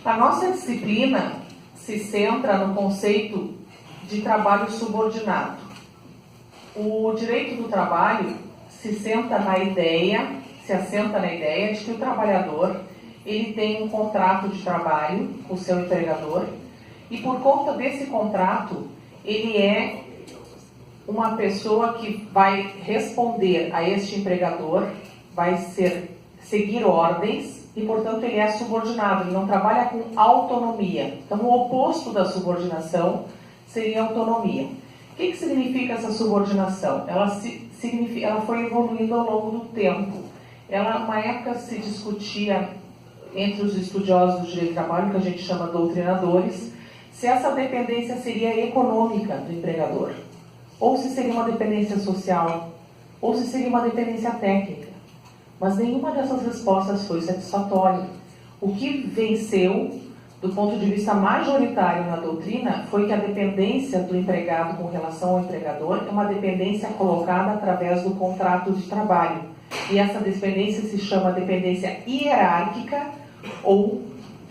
A nossa disciplina se centra no conceito de trabalho subordinado. O direito do trabalho se assenta na ideia de que o trabalhador ele tem um contrato de trabalho com o seu empregador e por conta desse contrato ele é uma pessoa que vai responder a este empregador, vai seguir ordens e, portanto, ele é subordinado, ele não trabalha com autonomia. Então, o oposto da subordinação seria a autonomia. O que significa essa subordinação? Ela foi evoluindo ao longo do tempo. Uma época se discutia entre os estudiosos do direito do trabalho, que a gente chama doutrinadores, se essa dependência seria econômica do empregador, ou se seria uma dependência social, ou se seria uma dependência técnica. Mas nenhuma dessas respostas foi satisfatória. O que venceu, do ponto de vista majoritário na doutrina, foi que a dependência do empregado com relação ao empregador é uma dependência colocada através do contrato de trabalho. E essa dependência se chama dependência hierárquica ou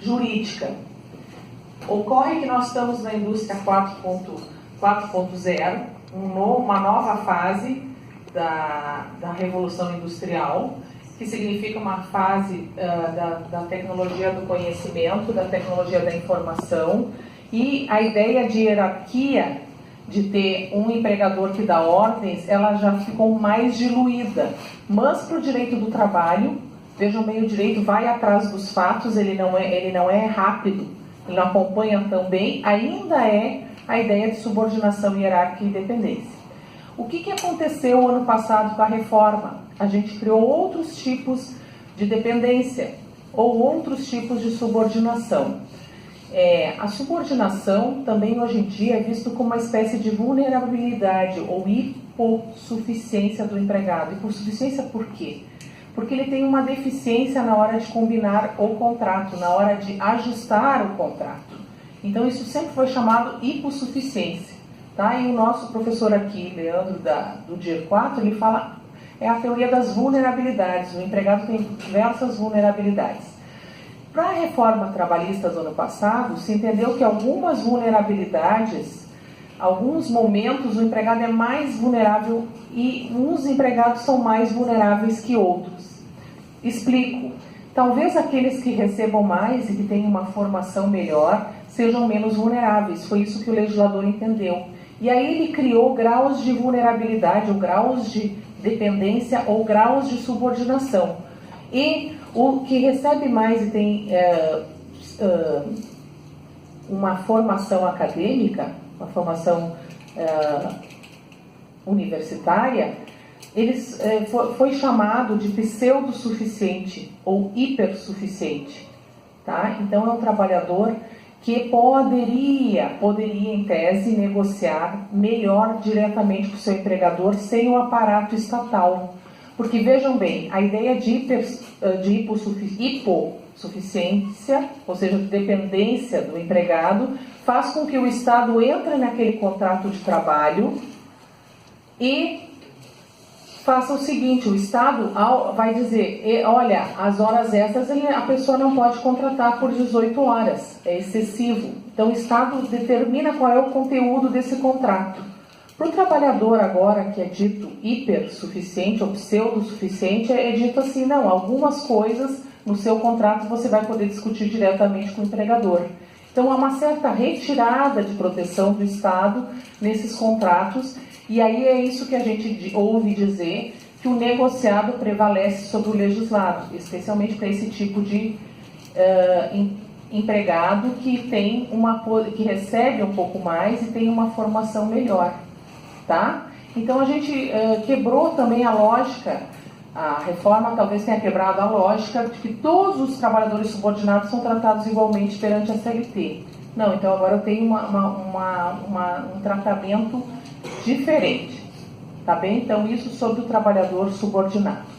jurídica. Ocorre que nós estamos na indústria 4.0, uma nova fase da revolução industrial, que significa uma fase da tecnologia do conhecimento, da tecnologia da informação, e a ideia de hierarquia, de ter um empregador que dá ordens, ela já ficou mais diluída. Mas para o direito do trabalho, vejam bem, o direito vai atrás dos fatos, ele não é rápido, ele não acompanha tão bem, ainda é a ideia de subordinação hierárquica e independência. O que aconteceu ano passado com a reforma? A gente criou outros tipos de dependência ou outros tipos de subordinação. A subordinação também hoje em dia é visto como uma espécie de vulnerabilidade ou hipossuficiência do empregado. Hipossuficiência por quê? Porque ele tem uma deficiência na hora de combinar o contrato, na hora de ajustar o contrato. Então isso sempre foi chamado hipossuficiência. Tá? E o nosso professor aqui, Leandro, do DIR 4, ele fala, é a teoria das vulnerabilidades. O empregado tem diversas vulnerabilidades. Para a reforma trabalhista do ano passado, se entendeu que algumas vulnerabilidades, alguns momentos, o empregado é mais vulnerável e uns empregados são mais vulneráveis que outros. Explico. Talvez aqueles que recebam mais e que tenham uma formação melhor sejam menos vulneráveis. Foi isso que o legislador entendeu. E aí ele criou graus de vulnerabilidade, ou graus de dependência, ou graus de subordinação. E o que recebe mais e tem uma formação acadêmica, uma formação universitária, foi chamado de pseudo-suficiente ou hipersuficiente. Tá? Então é um trabalhador que poderia em tese negociar melhor diretamente com o seu empregador sem o aparato estatal. Porque vejam bem, a ideia de hipossuficiência, ou seja, de dependência do empregado, faz com que o Estado entre naquele contrato de trabalho e faça o seguinte, o Estado vai dizer, olha, as horas extras a pessoa não pode contratar por 18 horas, é excessivo. Então o Estado determina qual é o conteúdo desse contrato. Para o trabalhador agora, que é dito hipersuficiente ou pseudo-suficiente, é dito assim, não, algumas coisas no seu contrato você vai poder discutir diretamente com o empregador. Então há uma certa retirada de proteção do Estado nesses contratos, e aí é isso que a gente ouve dizer, que o negociado prevalece sobre o legislado, especialmente para esse tipo de empregado que que recebe um pouco mais e tem uma formação melhor. Tá? Então a gente quebrou também a lógica, a reforma talvez tenha quebrado a lógica de que todos os trabalhadores subordinados são tratados igualmente perante a CLT. Não, então agora eu tenho um tratamento diferente. Tá bem? Então isso sobre o trabalhador subordinado.